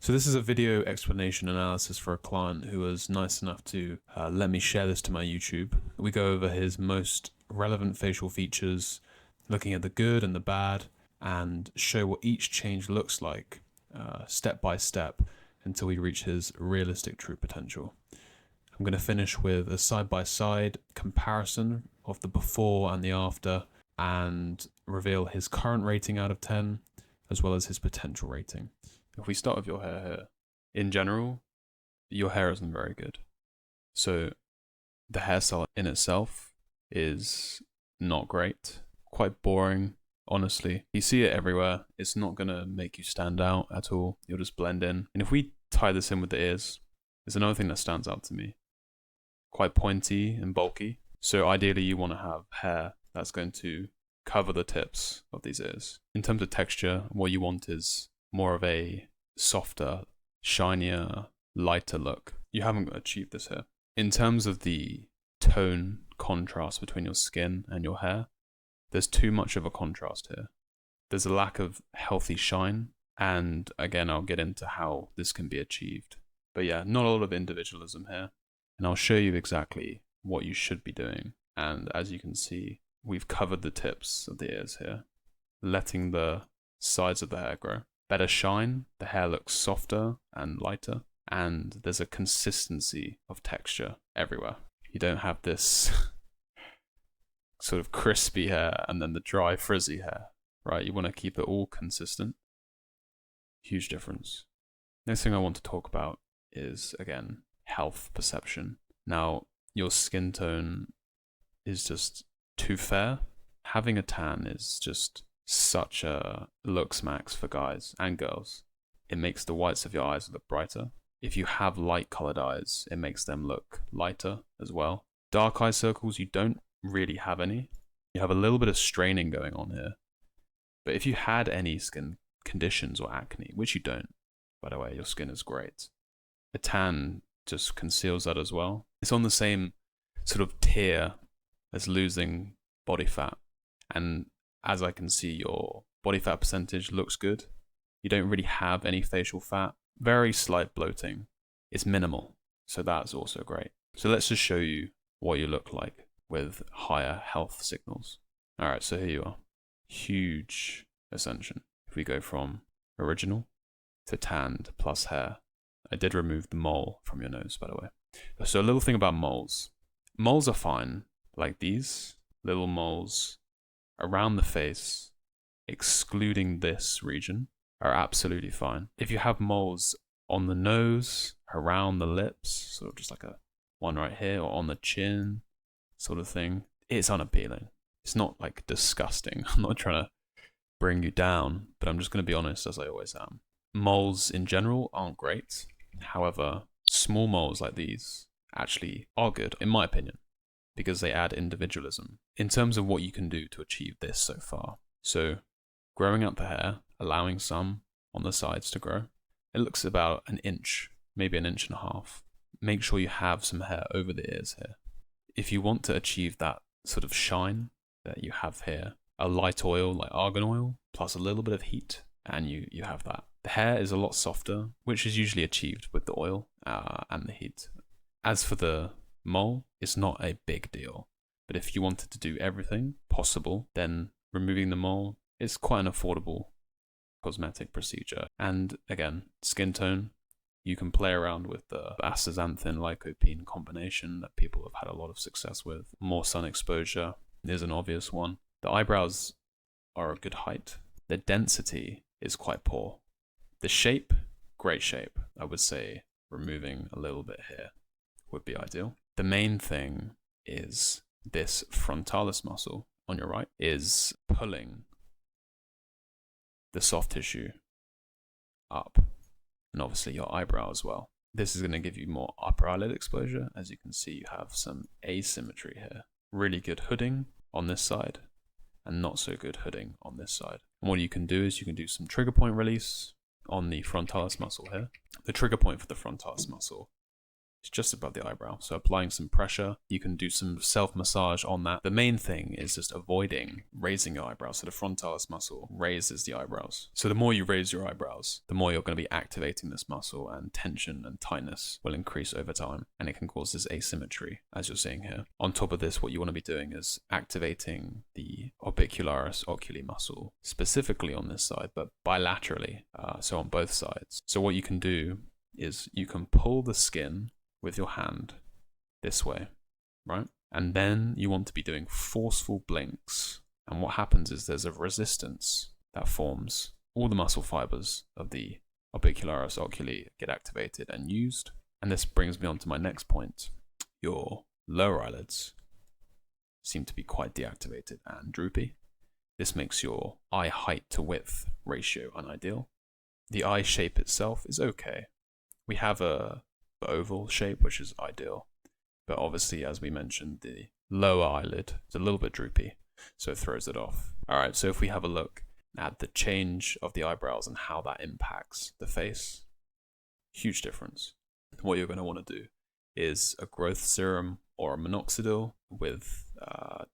So this is a video explanation analysis for a client who was nice enough to let me share this to my YouTube. We go over his most relevant facial features, looking at the good and the bad, and show what each change looks like step by step until we reach his realistic true potential. I'm going to finish with a side-by-side comparison of the before and the after, and reveal his current rating out of 10, as well as his potential rating. If we start with your hair here, in general, your hair isn't very good. So the hairstyle in itself is not great, quite boring, honestly. You see it everywhere. It's not going to make you stand out at all. You'll just blend in. And if we tie this in with the ears, there's another thing that stands out to me. Quite pointy and bulky. So ideally you want to have hair that's going to cover the tips of these ears. In terms of texture, what you want is more of a softer, shinier, lighter look. You haven't achieved this here. In terms of the tone contrast between your skin and your hair, there's too much of a contrast here. There's a lack of healthy shine, and again, I'll get into how this can be achieved. But yeah, not a lot of individualism here, and I'll show you exactly what you should be doing. And as you can see, we've covered the tips of the ears here, letting the sides of the hair grow. Better shine, the hair looks softer and lighter, and there's a consistency of texture everywhere. You don't have this sort of crispy hair and then the dry frizzy hair, right? You want to keep it all consistent. Huge difference. Next thing I want to talk about is, again, health perception. Now, your skin tone is just too fair. Having a tan is just such a looks max for guys and girls. It makes the whites of your eyes look brighter. If you have light colored eyes, it makes them look lighter as well. Dark eye circles, you don't really have any. You have a little bit of straining going on here. But if you had any skin conditions or acne, which you don't, by the way, your skin is great. A tan just conceals that as well. It's on the same sort of tier as losing body fat. And as I can see, your body fat percentage looks good. You don't really have any facial fat. Very slight bloating. It's minimal. So that's also great. So let's just show you what you look like with higher health signals. Alright, so here you are. Huge ascension. If we go from original to tanned plus hair. I did remove the mole from your nose, by the way. So a little thing about moles. Moles are fine, like these little moles around the face, excluding this region, are absolutely fine. If you have moles on the nose, around the lips, sort of just like a one right here, or on the chin, sort of thing, it's unappealing. It's not like disgusting. I'm not trying to bring you down, but I'm just going to be honest, as I always am. Moles in general aren't great. However, small moles like these actually are good, in my opinion, because they add individualism in terms of what you can do to achieve this so far. So, growing out the hair, allowing some on the sides to grow. It looks about an inch, maybe an inch and a half. Make sure you have some hair over the ears here. If you want to achieve that sort of shine that you have here, a light oil like argan oil, plus a little bit of heat, and you have that. The hair is a lot softer, which is usually achieved with the oil and the heat. As for the mole, it's not a big deal. But if you wanted to do everything possible, then removing the mole is quite an affordable cosmetic procedure. And again, skin tone, you can play around with the astaxanthin lycopene combination that people have had a lot of success with. More sun exposure is an obvious one. The eyebrows are a good height. The density is quite poor. The shape, great shape. I would say removing a little bit here would be ideal. The main thing is this frontalis muscle on your right is pulling the soft tissue up, and obviously your eyebrow as well. This is going to give you more upper eyelid exposure. As you can see, you have some asymmetry here. Really good hooding on this side and not so good hooding on this side. And what you can do is you can do some trigger point release on the frontalis muscle here. The trigger point for the frontalis muscle It's just above the eyebrow. So applying some pressure, you can do some self-massage on that. The main thing is just avoiding raising your eyebrows. So the frontalis muscle raises the eyebrows. So the more you raise your eyebrows, the more you're going to be activating this muscle, and tension and tightness will increase over time, and it can cause this asymmetry, as you're seeing here. On top of this, what you want to be doing is activating the orbicularis oculi muscle, specifically on this side, but bilaterally, so on both sides. So what you can do is you can pull the skin with your hand this way, right? And then you want to be doing forceful blinks. And what happens is there's a resistance that forms. All the muscle fibers of the orbicularis oculi get activated and used. And this brings me on to my next point. Your lower eyelids seem to be quite deactivated and droopy. This makes your eye height to width ratio unideal. The eye shape itself is okay. We have a oval shape, which is ideal, but obviously, as we mentioned, the lower eyelid is a little bit droopy, so it throws it off. All right, so if we have a look at the change of the eyebrows and how that impacts the face, huge difference. What you're going to want to do is a growth serum or a minoxidil with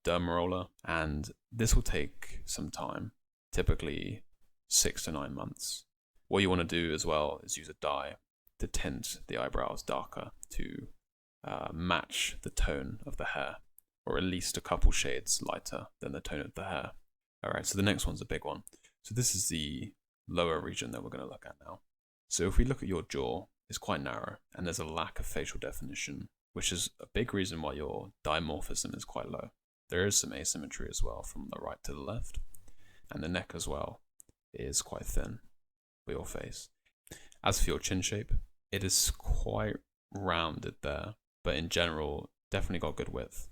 dermaroller, and this will take some time, typically 6 to 9 months. What you want to do as well is use a dye to tint the eyebrows darker to match the tone of the hair, or at least a couple shades lighter than the tone of the hair. All right, so the next one's a big one. So this is the lower region that we're going to look at now. So if we look at your jaw, it's quite narrow, and there's a lack of facial definition, which is a big reason why your dimorphism is quite low. There is some asymmetry as well from the right to the left, and the neck as well is quite thin for your face. As for your chin shape, it is quite rounded there, but in general, definitely got good width.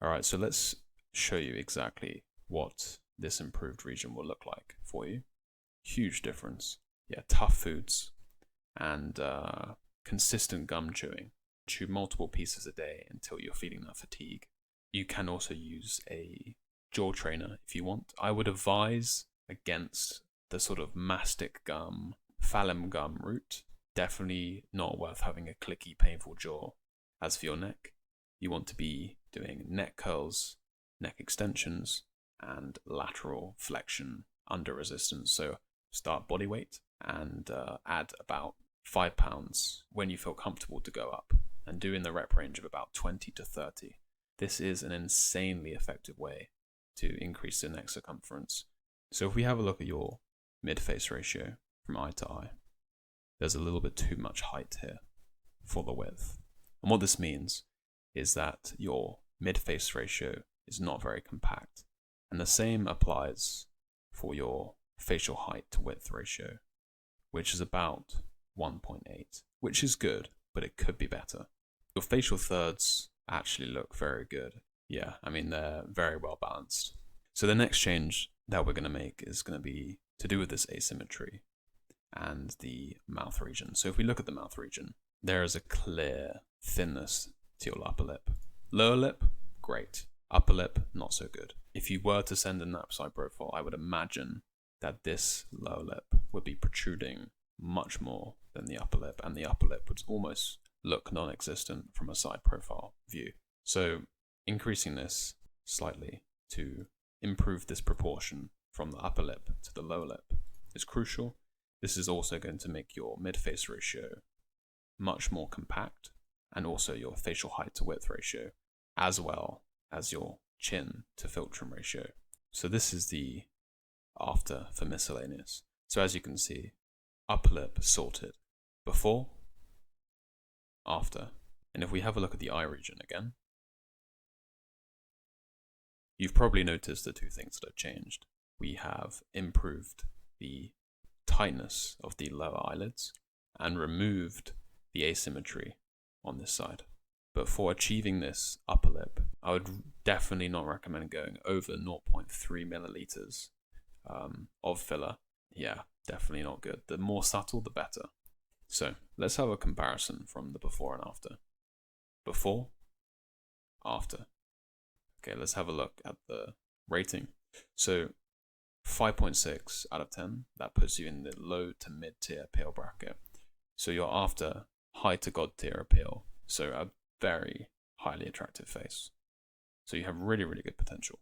All right, so let's show you exactly what this improved region will look like for you. Huge difference. Yeah, tough foods and consistent gum chewing. Chew multiple pieces a day until you're feeling that fatigue. You can also use a jaw trainer if you want. I would advise against the sort of mastic gum, phalum gum route. Definitely not worth having a clicky, painful jaw. As for your neck, you want to be doing neck curls, neck extensions, and lateral flexion under resistance. So start body weight and add about 5 pounds when you feel comfortable to go up, and do in the rep range of about 20 to 30. This is an insanely effective way to increase the neck circumference. So if we have a look at your mid-face ratio from eye to eye, there's a little bit too much height here for the width. And what this means is that your mid-face ratio is not very compact. And the same applies for your facial height to width ratio, which is about 1.8, which is good, but it could be better. Your facial thirds actually look very good. Yeah, I mean, they're very well balanced. So the next change that we're going to make is going to be to do with this asymmetry and the mouth region. So if we look at the mouth region, there is a clear thinness to your upper lip. Lower lip, great. Upper lip, not so good. If you were to send an upside profile, I would imagine that this lower lip would be protruding much more than the upper lip, and the upper lip would almost look non-existent from a side profile view. So increasing this slightly to improve this proportion from the upper lip to the lower lip is crucial. This is also going to make your mid-face ratio much more compact, and also your facial height to width ratio, as well as your chin to philtrum ratio. So this is the after for miscellaneous. So as you can see, upper lip sorted before, after. And if we have a look at the eye region again, you've probably noticed the two things that have changed. We have improved the tightness of the lower eyelids and removed the asymmetry on this side. But for achieving this upper lip, I would definitely not recommend going over 0.3 milliliters of filler. Yeah, definitely not good. The more subtle, the better. So let's have a comparison from the before and after. Before, after. Okay, let's have a look at the rating. So 5.6 out of 10, that puts you in the low to mid tier pale bracket. So you're after high to god tier appeal. So a very highly attractive face. So you have really, really good potential.